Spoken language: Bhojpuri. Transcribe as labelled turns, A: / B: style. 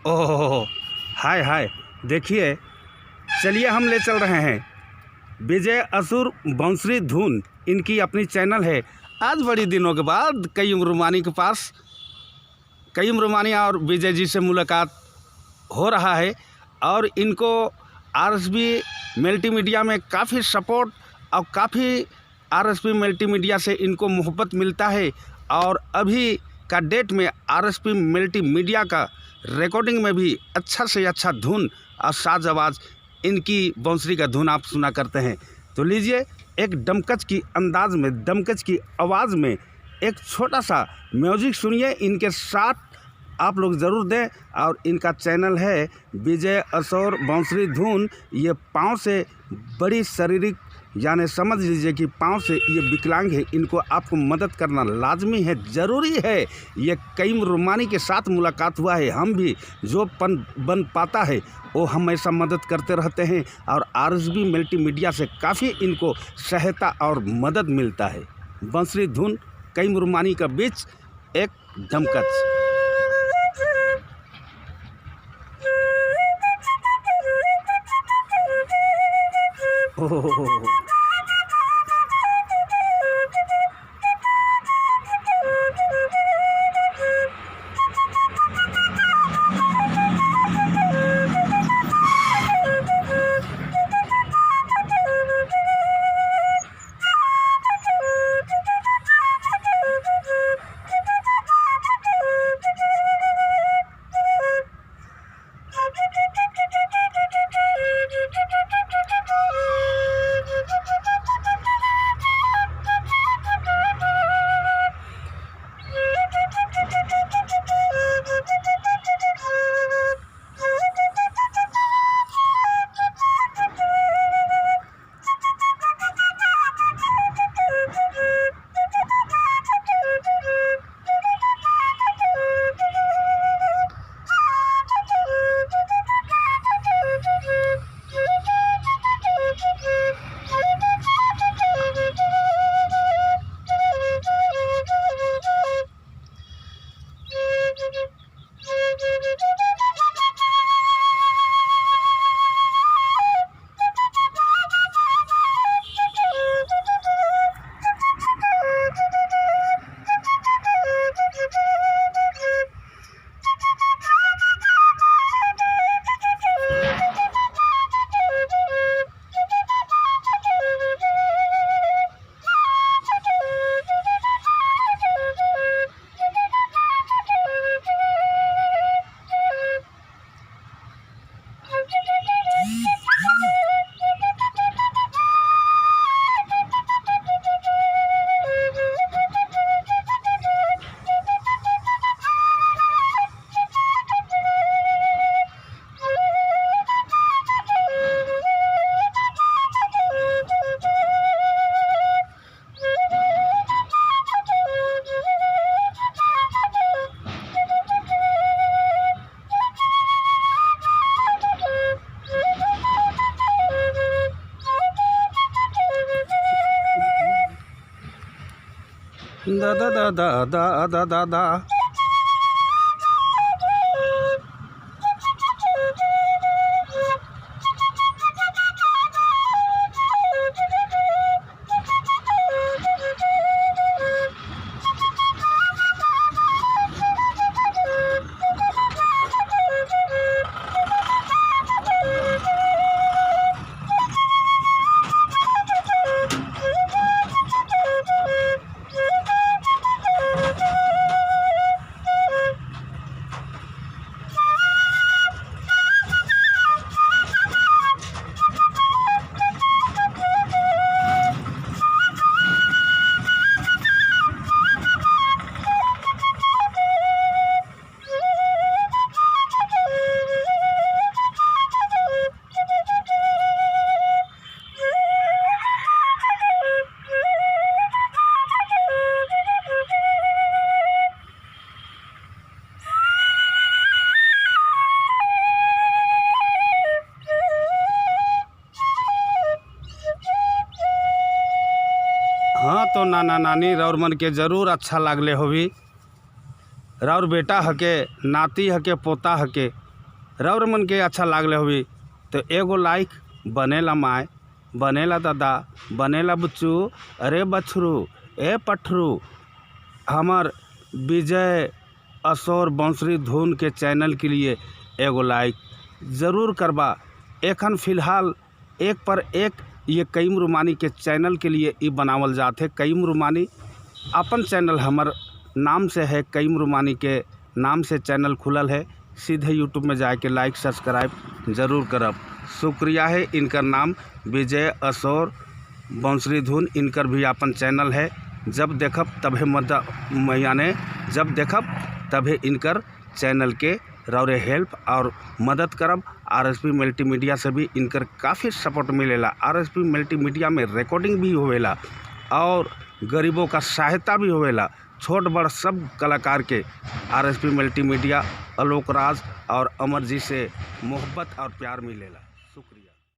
A: ओह हाय हाय, देखिए, चलिए हम ले चल रहे हैं विजय असुर बंसरी धुन। इनकी अपनी चैनल है। आज बड़ी दिनों के बाद कईम रुमानी के पास कईम रुमानी और विजय जी से मुलाकात हो रहा है और इनको आरएसबी मल्टीमीडिया में काफ़ी सपोर्ट और काफ़ी आरएसबी मल्टीमीडिया से इनको मोहब्बत मिलता है। और अभी का डेट में आरएसबी मल्टीमीडिया का रिकॉर्डिंग में भी अच्छा से अच्छा धुन और साज आवाज़ इनकी बांसुरी का धुन आप सुना करते हैं। तो लीजिए, एक डमकच की अंदाज में, डमकच की आवाज़ में एक छोटा सा म्यूजिक सुनिए, इनके साथ आप लोग ज़रूर दें। और इनका चैनल है विजय असुर बंसरी धुन। ये पाँव से बड़ी शारीरिक, यानी समझ लीजिए कि पाँव से ये विकलांग है। इनको आपको मदद करना लाजमी है, ज़रूरी है। ये कईम रुमानी के साथ मुलाकात हुआ है। हम भी जो बन पाता है वो हमेशा मदद करते रहते हैं और आरएसबी मल्टीमीडिया से काफ़ी इनको सहायता और मदद मिलता है। बंसरी धुन कईम रुमानी का बीच एक डमकच। ओह दा दा दा दा दा दा दा दा। हाँ तो नाना नानी राउर मन के जरूर अच्छा लागले होवी। राउर बेटा हके, नाती हके, पोता हके, रौर मन के अच्छा लागले होगी तो एगो लाइक बनेला माय, बनेला दादा, बनेला बुच्चू, अरे बछरू, ए पठरू, हमार विजय असोर बंसरी धुन के चैनल के लिए एगो लाइक ज़रूर करबा। एखन फ़िलहाल एक पर एक ये कईम रुमानी के चैनल के लिए ई बनावल जाते। कईम रुमानी अपन चैनल हमर नाम से है, कईम रुमानी के नाम से चैनल खुलल है। सीधे यूट्यूब में जाके लाइक सब्सक्राइब ज़रूर करब। शुक्रिया है। इनकर नाम विजय असोर बंसरी धुन, इनकर भी अपन चैनल है। जब देखब तभे यानी जब देखब तभे इनकर चैनल के रौरे हेल्प और मदद करब। आरएसपी मल्टीमीडिया से भी इनकर काफ़ी सपोर्ट मिलेला। आरएसपी मल्टीमीडिया में रिकॉर्डिंग भी होवेला और गरीबों का सहायता भी होवेला। छोट बड़ सब कलाकार के आरएसपी मल्टीमीडिया आलोक राज और अमर जी से मोहब्बत और प्यार मिलेला। शुक्रिया।